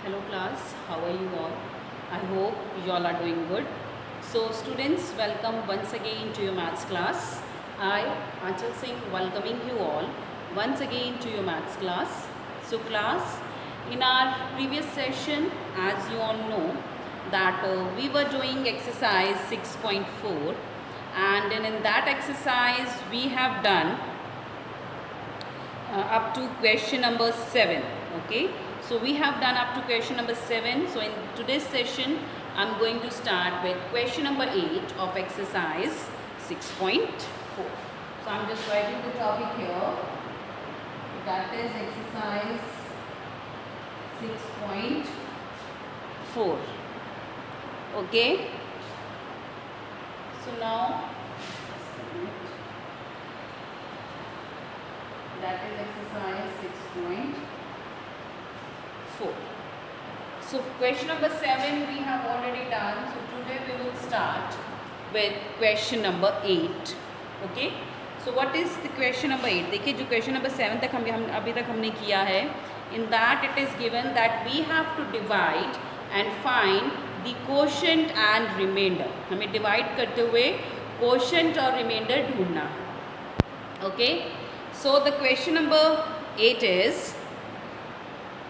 Hello class, how are you all? I hope you all are doing good. So students, welcome once again to your maths class. I, Achal Singh, welcoming you all once again to your maths class. So class, in our previous session, as you all know, that we were doing exercise 6.4, and in that exercise we have done up to question number 7. Okay, so we have done up to question number 7. So in today's session I'm going to start with question number 8 of exercise 6.4. So I'm just writing the topic here, that is exercise 6.4. okay, so now that is exercise 6.4. So question number 7 we have already done. So today we will start with question number 8. Okay. So what is the question number 8? देखिए जो question number 7 तक हम अभी तक हमने किया है, in that it is given that we have to divide and find the quotient and remainder. हमें divide करते हुए quotient और remainder ढूंढना है. Okay. So the question number 8 is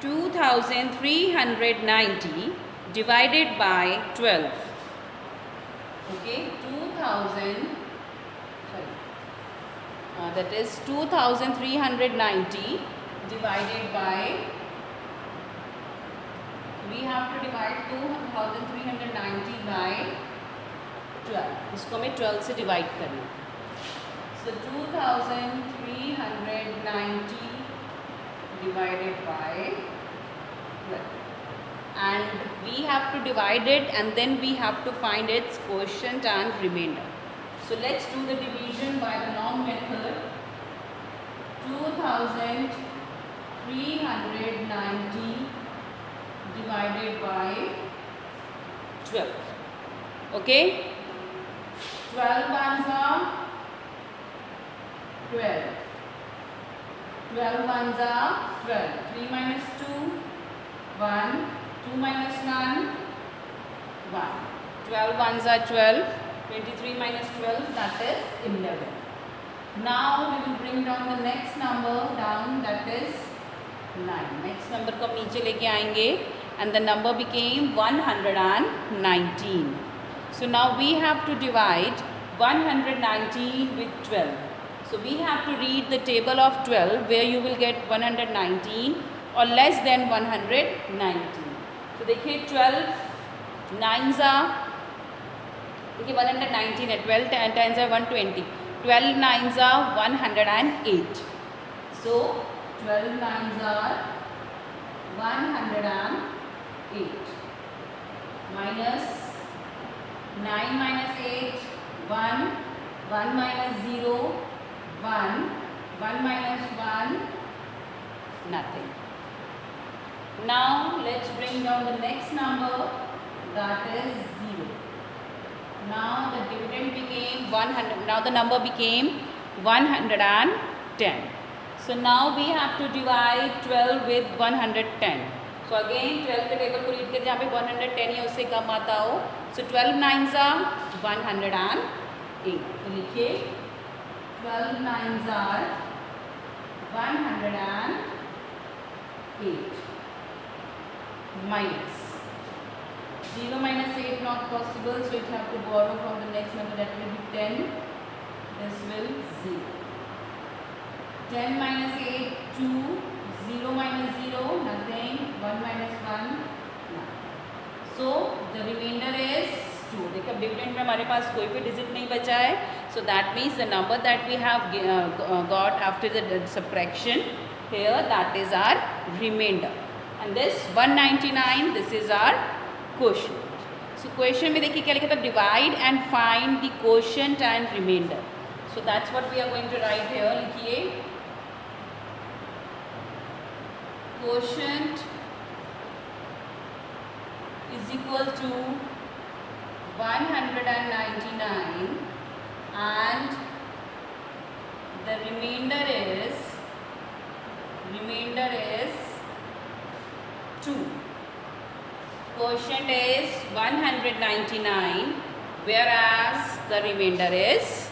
2390 divided by 12. Okay, that is 2390 divided by, we have to divide 2390 by 12. इसको हमें 12 से divide करना. So 2390 divided by 12, and we have to divide it and then we have to find its quotient and remainder. So let's do the division by the long method. 2390 divided by 12. Okay, 12 ones are 12. 12 ones are 12. 3 minus 2, 1. 2 minus 1, 1. 12 ones are 12. 23 minus 12, that is 11. Now we will bring down the next number down, that is 9. Next number को नीचे लेके आएंगे and the number became 119. So now we have to divide 119 with 12. So we have to read the table of 12 where you will get 119 or less than 119. So देखिए 12 9s are, देखिए 119 है, 12 10s are 120, 12 9s are 108. So 12 9s are 108 minus 9 minus 8 1, 1 minus 0 1, 1 minus 1 nothing. Now let's bring down the next number, that is 0. Now the dividend became 100. Now the number became 110. So now we have to divide 12 with 110. So again 12 के table को read करके जहाँ पे 110 या उससे कम आता हो. So 12 9s are 108. तो लिखिए 12 9s are 108 minus 0 minus 8 not possible, so it have to borrow from the next number, that will be 10. This will 0. 10 minus 8 2, 0 minus 0 nothing, 1 minus 1 nothing. So the remainder is 2. देखिए अब dividend में हमारे पास कोई भी digit नहीं बचा है. So that means the number that we have got after the subtraction here, that is our remainder. And this 199, this is our quotient. So quotient में देखिए क्या लिखा था, divide and find the quotient and remainder. So that's what we are going to write here. लिखिए quotient is equal to 199 and the remainder is 2. Quotient is 199, whereas the remainder is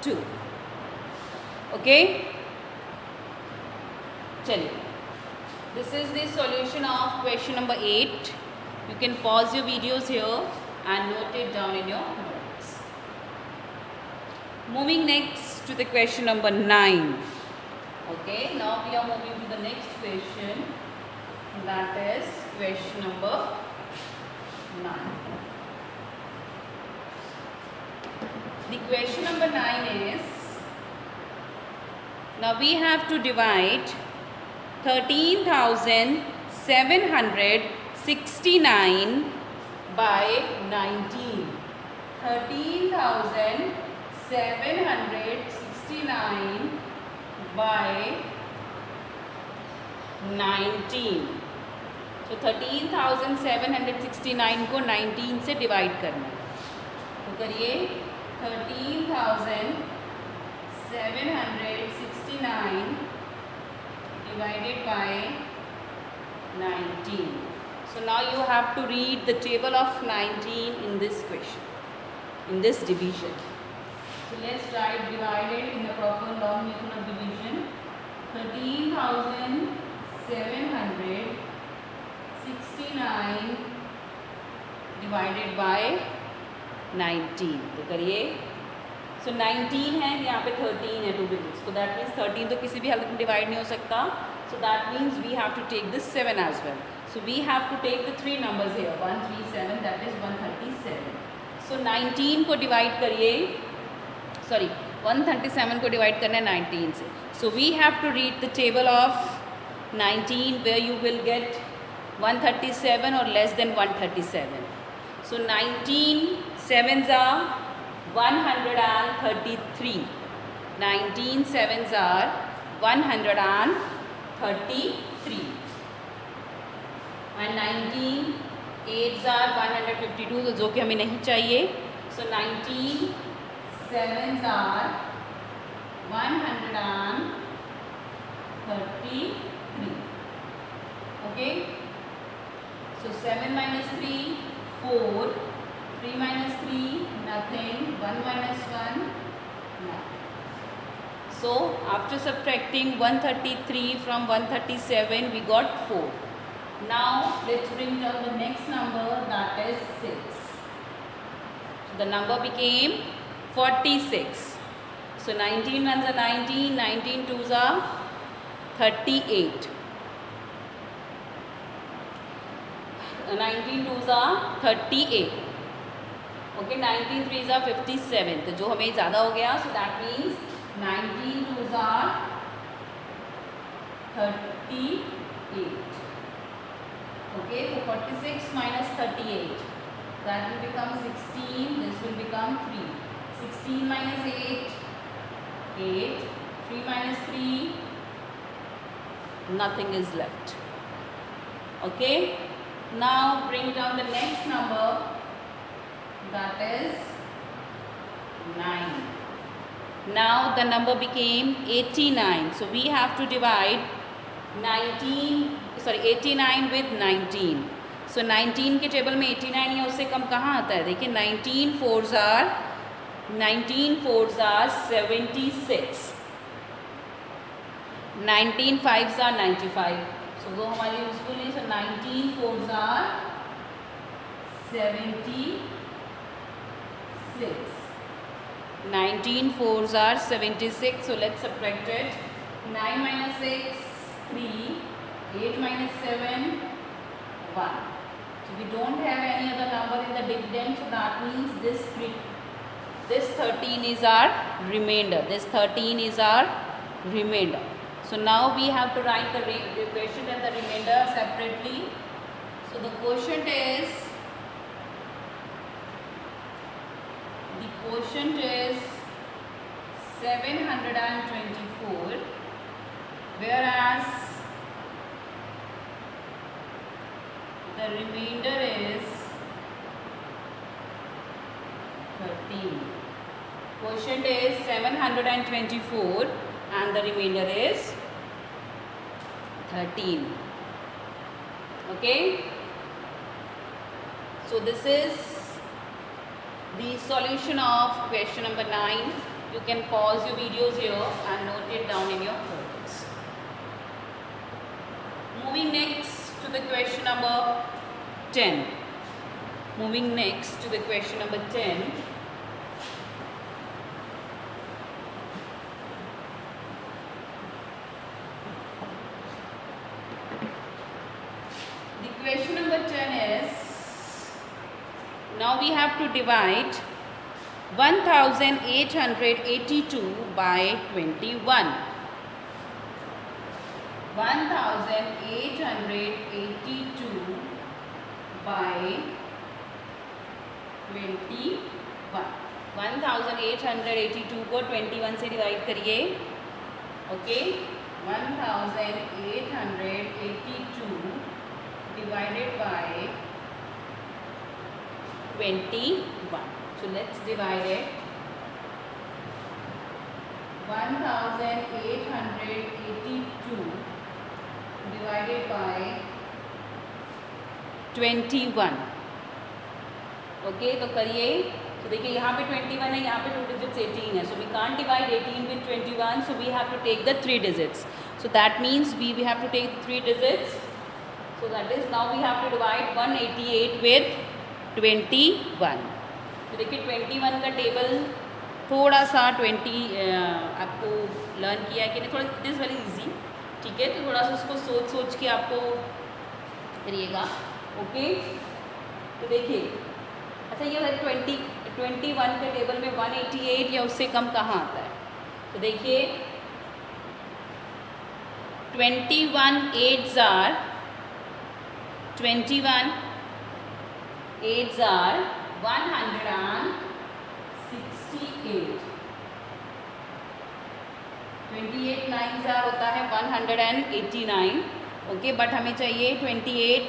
2. Okay? Chaliye. This is the solution of question number 8. You can pause your videos here and note it down in your notes. Moving next to the question number 9. Okay, now we are moving to the next question. That is question number 9. The question number 9 is, now we have to divide 13,769 by 19. 13,769 by 19. So 13,769 को 19 से divide करना है. तो करिए 13,769 divided by 19. So now you have to read the table of 19 in this question, in this division. So let's write divided in the proper long method of division. 13,769 divided by 19. तो करिए. So 19 है, यहाँ पे 13 है 2 digits. So that means 13 तो किसी भी हालत में डिवाइड नहीं हो सकता. So that means we have to take this 7 as well. So we have to take the 3 numbers here. 137, that is 137. So 19 को डिवाइड करिए. Sorry, 137 को डिवाइड करना है 19 से. So we have to read the table of 19 where you will get 137 or less than 137. So 19 sevens are 133. 19 sevens are 133. And 19 eights are 152, तो जो कि हमें नहीं चाहिए. So 19 sevens are 133. Okay. So 7 minus 3, 4. 3 minus 3, nothing. 1 minus 1, nothing. So after subtracting 133 from 137, we got 4. Now let's bring down the next number, that is 6. So the number became 46. So 19 ones are 19, 19 twos are 38. 19 twos are 38. Okay, 19 threes are 57. तो जो हमें ज़्यादा हो गया, so that means 19 twos are 38. Okay, so 46 minus 38, that will become 16. This will become 3. 16 minus 8, 8. 3 minus 3, nothing is left. Okay, now bring down the next number, that is 9. Now the number became 89. So we have to divide 89 with 19. So 19 के table में 89 है, उससे कम कहाँ आता है? देखिए 19 fours are 76. 19 fives are 95. So वो हमारे यूजफुल है. So 19 fours are 76. 19 fours are 76. So let's subtract it. 9 minus 6, 3. 8 minus 7, 1. So we don't have any other number in the dividend. So that means this 13 is our remainder. This 13 is our remainder. So now we have to write the quotient and the remainder separately. So the quotient is 724, whereas the remainder is 13. Quotient is 724 and the remainder is 13. Okay. So this is the solution of question number 9. You can pause your videos here and note it down in your notes. Moving next to the question number 10. Moving next to the question number 10. The question number 10 is, now we have to divide 1882 by 21. 1882 by 21. 1882 को 21 से divide करिए. Okay, 1882 divided by 21. So let's divide it. 1882 divided by 21. Okay, तो करिए. तो देखिए यहाँ पे 21 है, यहाँ पे 2 digits 18 है. So we can't divide 18 with 21. So we have to take the 3 digits. So that means we have to take the 3 digits. So that is, now we have to divide 188 with 21. तो देखिए 21 का table थोड़ा सा 20 आपको learn किया है कि नहीं, थोड़ा इट इज़ वेरी इजी. ठीक है, तो थोड़ा सा उसको सोच के आपको करिएगा. ओके, तो देखिए, अच्छा ये 21 के टेबल में 188 या उससे कम कहाँ आता है. तो देखिए 21 8s are 168 28 9s are होता है 189. ओके, बट हमें चाहिए 21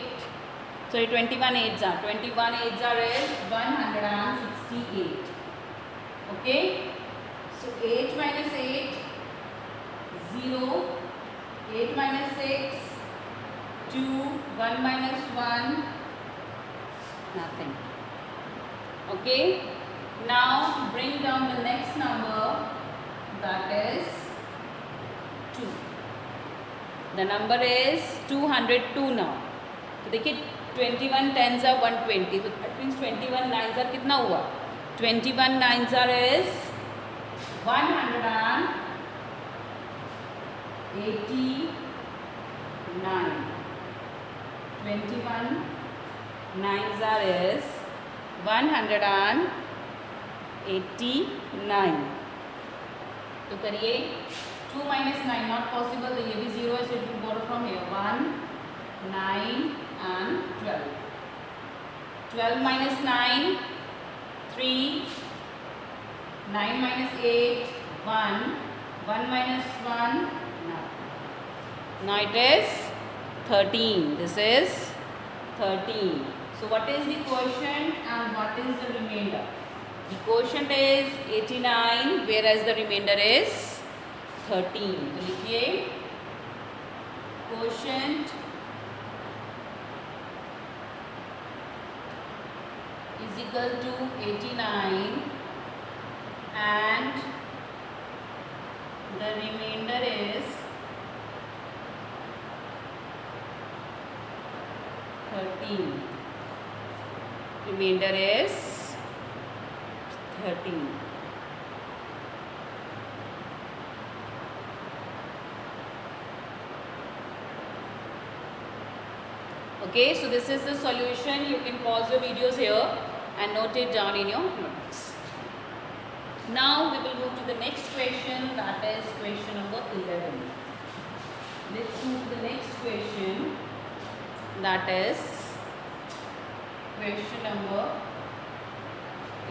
8s are. 21 8s are is 168. Okay, so 8 minus 8 0, 8 minus 6 2, 1 minus 1 nothing. Okay, now bring down the next number, that is 2. The number is 202 now. तो देखिए 21 10s are 120. So that means 21 9s are कितना हुआ? 21 9s are is 189. 21 9s are is 189. तो करिए 2 minus 9 not possible. तो ये भी 0 है, so it will borrow from here. 1 9 and 12. 12 minus 9 3. 9 minus 8 1. 1 minus 1 nothing. Now it is 13. This is 13. So what is the quotient and what is the remainder? The quotient is 89, whereas the remainder is 13. तो लिखिए quotient is equal to 89 and the remainder is 13. Remainder is 13. Okay, so this is the solution. You can pause your videos here and note it down in your notes. Now we will move to the next question, that is question number 11. Let's move to the next question, that is question number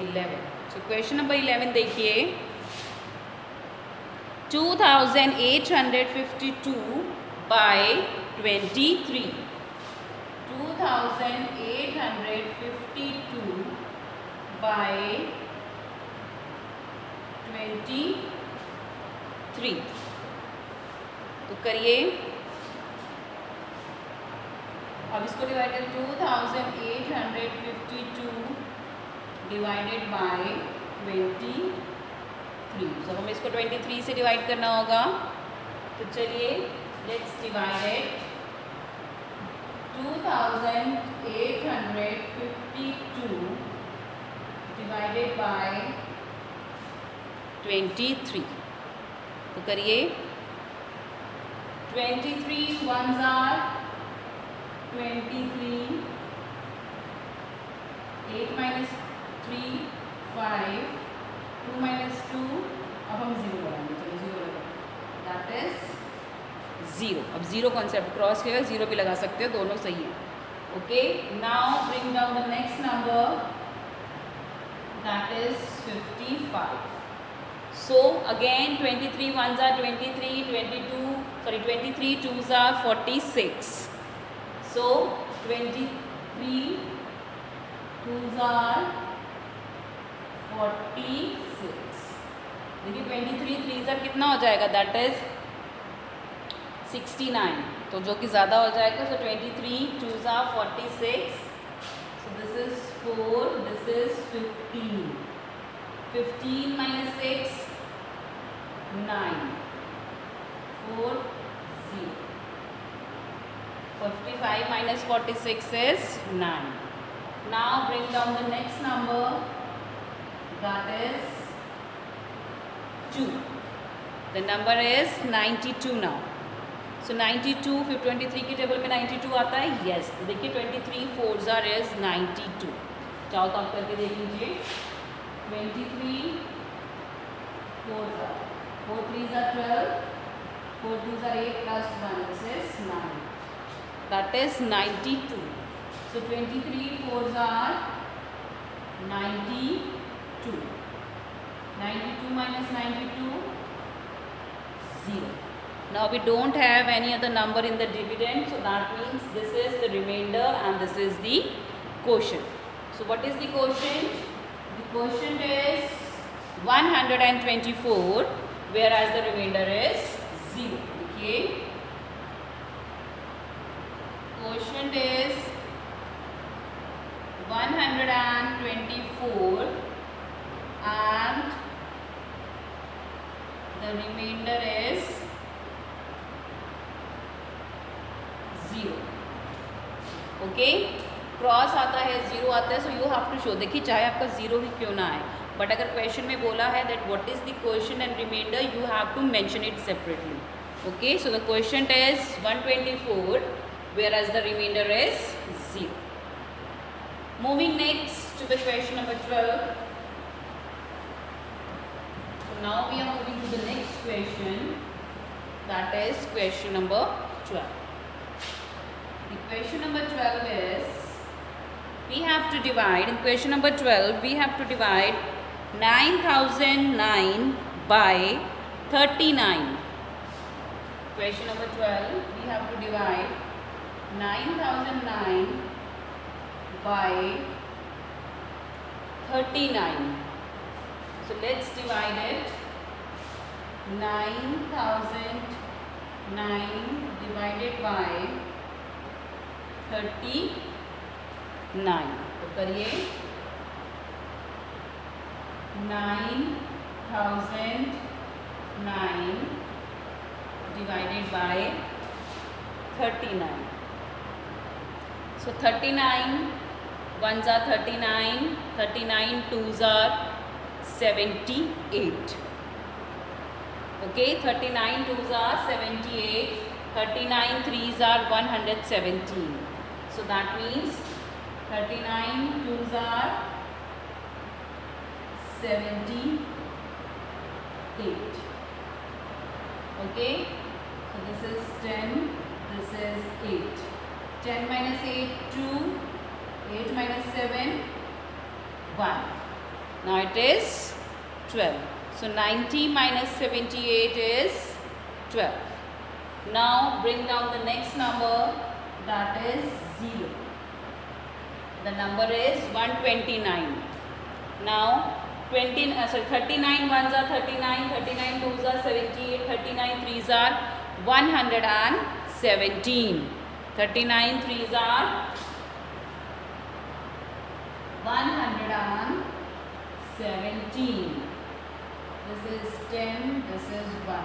11. So question number 11 देखिए 2852 by 23. 2852 by 23. तो करिए अब इसको divide कर 2852 divided by 23। तो हमें इसको 23 से डिवाइड करना होगा। तो चलिए let's divide it. 2852 divided by 23। तो करिए 23 ones are 23, 8 minus 3 5, 2 minus 2, अब हम 0 लगाएंगे। चलो 0 लगाएंगे, दैट इज 0। अब 0 कॉन्सेप्ट क्रॉस किया, 0 भी लगा सकते हो, दोनों सही है। Okay, now bring down the next number, that is 55। So again 23 ones are 23, 23 twos are 46. So 23 twos are 46। देखिए 23 थ्रीज are कितना हो जाएगा, दैट इज 69। तो जो कि ज़्यादा हो जाएगा, so 23 twos are 46। So this is 4, this is 15। 15 minus 6, 9, 4, 0। 55 minus 46 is 9. Now bring down the next number, that is 2. The number is 92 now. So 92, फिर 23 की टेबल में 92 आता है, yes। तो देखिए 23 4s are is 92। चाहो तो आप करके देख लीजिए। 23 4s are 4 3s are 12, 4 2s are 8 plus 1, this is 9, that is 92। So 23 4s are 92, 92 minus 92, 0। Now we don't have any other number in the dividend, so that means this is the remainder and this is the quotient। So what is the quotient? The quotient is 124, whereas the remainder is 0। देखिए quotient is 124 and the remainder is 0। Okay, cross आता है, 0 आता है, so you have to show. देखिए चाहे आपका 0 ही क्यों ना आए, बट अगर क्वेश्चन में बोला है that what is the question and reminder, you have to mention it separately. Okay, so the question is 124 whereas the remainder is 0। Moving next to the question number 12। So now we are moving to the next question, that is question number 12। The question number 12 is, we have to divide, in question number 12 we have to divide 9009 by 39। Question number 12 we have to divide 9009 by 39। So let's divide it। 9009 divided by 39। तो करिए 9009 divided by 39। So 39 ones are 39, 39 twos are 78। Okay, 39 twos are 78, 39 threes are 117। So that means 39 twos are 78। Okay, so this is 10, this is 8। 10 minus 8, 2, 8 minus 7, 1। Now it is 12। So 90 minus 78 is 12। Now bring down the next number, that is 0। The number is 129। Now 39 ones are 39, 39 twos are 78, 39 threes are 117। 39 threes are 117. This is 10, this is 1.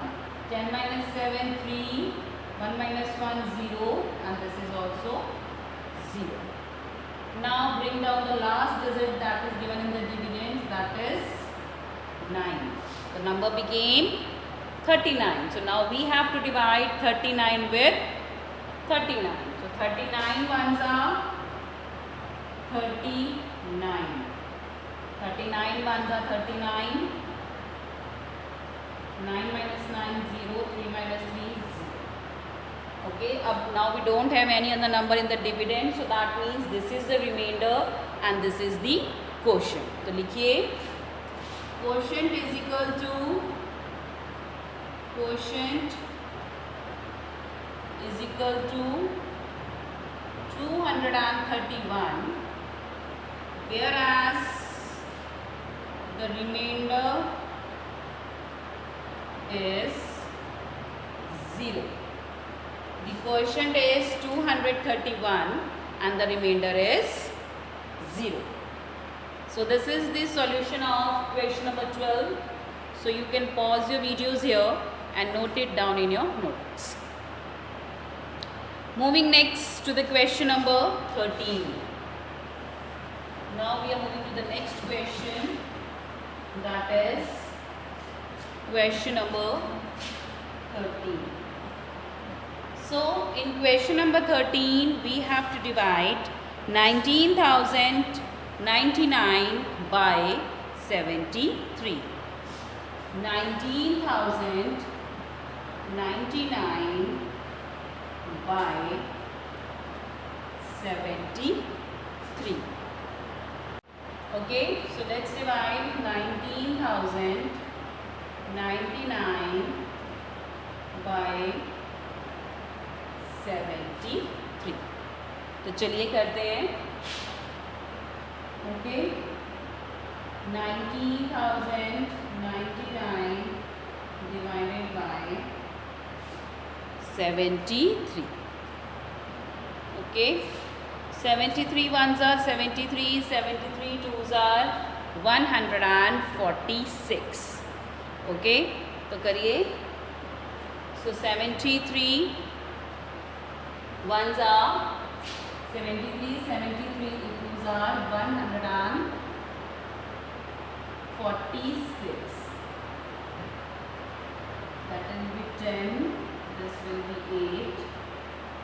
10 minus 7, 3. 1 minus 1, 0. And this is also 0. Now bring down the last digit that is given in the dividend, that is 9. The number became 39. So now we have to divide 39 with 39. So 39 ones are 39. 39 ones are 39. 9 minus 9, 0. 3 minus 3, 0. Okay, now we don't have any other number in the dividend, so that means this is the remainder and this is the quotient. तो लिखिए quotient is equal to 231, whereas the remainder is 0. The quotient is 231 and the remainder is 0. So this is the solution of question number 12. So you can pause your videos here and note it down in your notes. Moving next to the question number 13. Now we are moving to the next question, that is question number 13. So in question number 13 we have to divide 19,099 by 73. 19,099 by 73. Okay, so let's divide 19,099 by 73. तो चलिए करते हैं. Okay, 19,099 divided by 73. Okay, 73 ones are 73, 73 twos are 146. Okay, तो करिए. So 73 ones are 73, 73 twos are 146. That will be 10. This will be 8.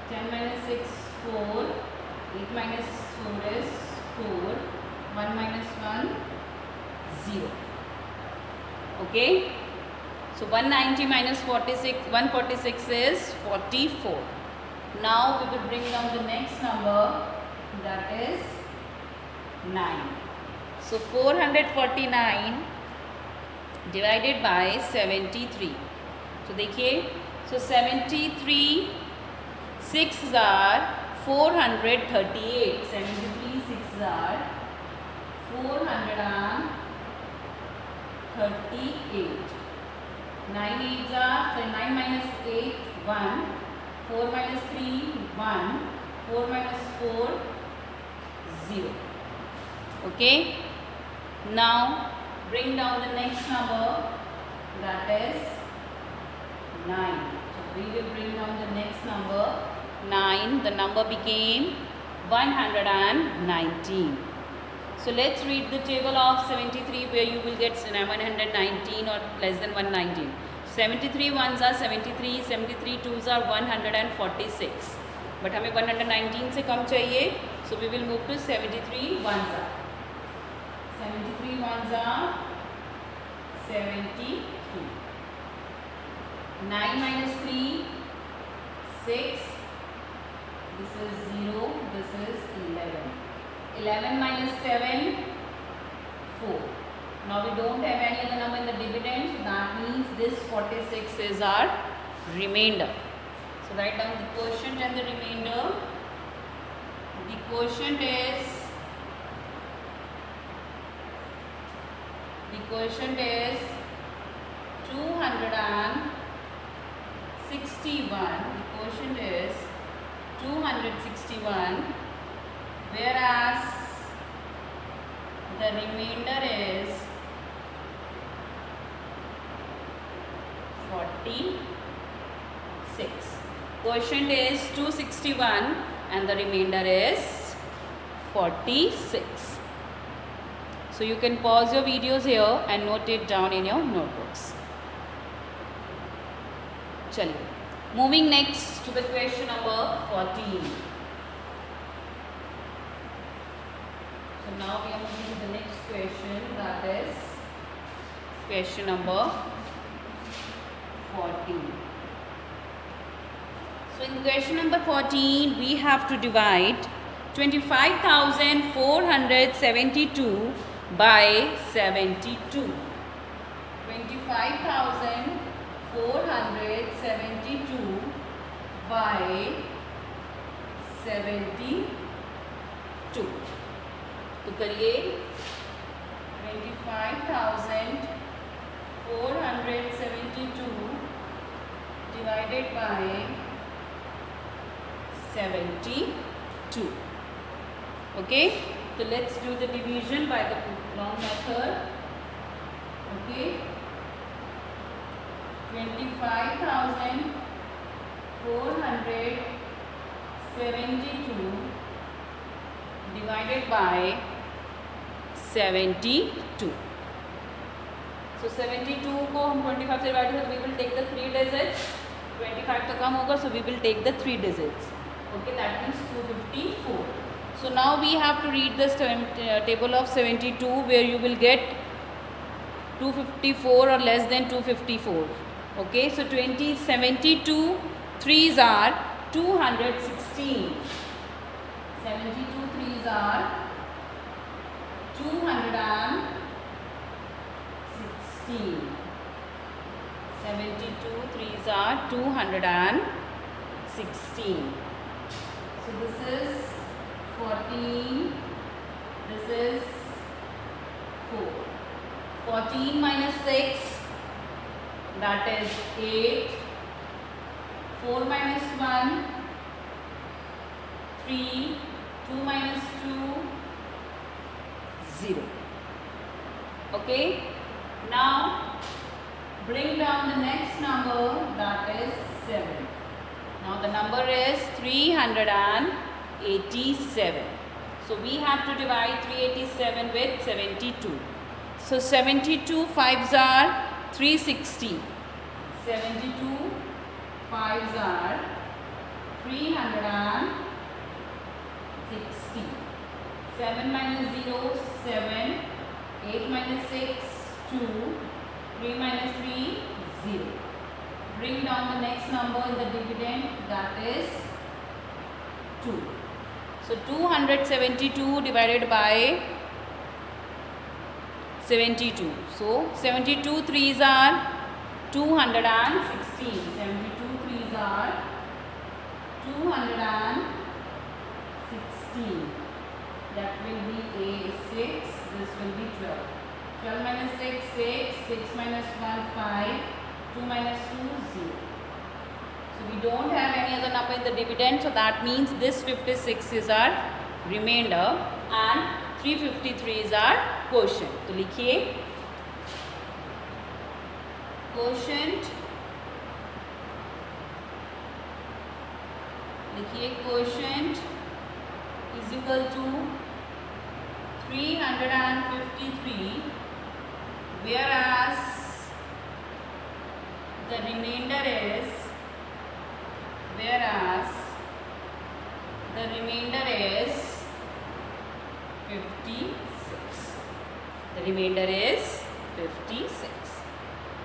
10 minus 6, 4. 8 minus 4 is 4. 1 minus 1, 0. Okay. So 190 minus 46, 146 is 44. Now we will bring down the next number, that is 9. So 449 divided by 73. So देखिए, so 73 6s are 438. 73 6s are 438. 9 8s are 9 minus 8 1. 4 minus 3 1. 4 minus 4 0. Okay. Now bring down the next number, that is 9. So we will bring down the next number 9. The number became 119. So let's read the table of 73 where you will get 119 or less than 119. 73 ones are 73, 73 twos are 146. But हमें 119 से कम चाहिए. So we will move to 73 ones are. 73 ones are 72. 9 minus 3, 6. This is 0. This is 11. 11 minus 7, 4. Now we don't have any other number in the dividend, so that means this 46 is our remainder. So write down the quotient and the remainder. The quotient is 261. The quotient is 261, whereas the remainder is 46. Quotient is 261 and the remainder is 46. So you can pause your videos here and note it down in your notebooks. Chaliye. Moving next to the question number 14. So now we are moving to the next question, that is question number 14. So in question number 14, we have to divide 25,472 by 72. 25,472 by 72. तो करिए 25,472 divided by 72. Okay, so let's do the division by the long method. Okay, 25,472 divided by 72. So 72 को हम 25 से divide करें, we will take the 3 digits. 25 तो कम होगा, so we will take the 3 digits. Okay, that means 254. So now we have to read this table of 72, where you will get 254 or less than 254. Okay, so 72 3s are 216. 72 3s are 216. 72 3s are 216. So this is 14. This is 4. 14 minus 6, that is 8. 4 minus 1, 3. 2 minus 2, 0. Okay, now bring down the next number, that is 7. Now the number is 387. So we have to divide 387 with 72. So 72 5s are 360. 72 5s are 360. 7 minus 0, 7. 8 minus 6, 2. 3 minus 3, 0. Bring down the next number in the dividend, that is 2. So 272 divided by 72. So 72 3s are 216. 72 3s are 216. That will be a 6. This will be 12. 12 minus 6, 6. 6 minus 1, 5. 2 minus 2, 0. So we don't have any other number in the dividend. So that means this 56 is our remainder and 353 is our quotient. तो लिखिए quotient. लिखिए quotient is equal to 353, whereas the remainder is 56. The remainder is 56.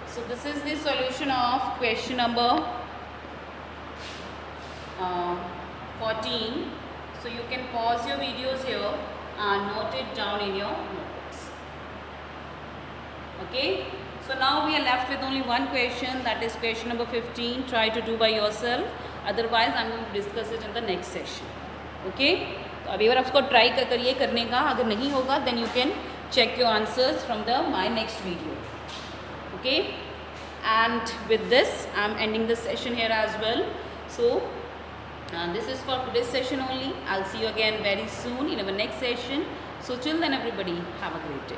So this is the solution of question number 14. So you can pause your videos here and note it down in your notebooks. Okay. So now we are left with only one question, that is question number 15. Try to do by yourself. Otherwise, I am going to discuss it in the next session. Okay. तो अभी बार आपको try करिए करने का. अगर नहीं होगा, then you can check your answers from my next video. Okay. And with this, I am ending this session here as well. So This is for today's session only. I'll see you again very soon in our next session. So till then everybody, have a great day.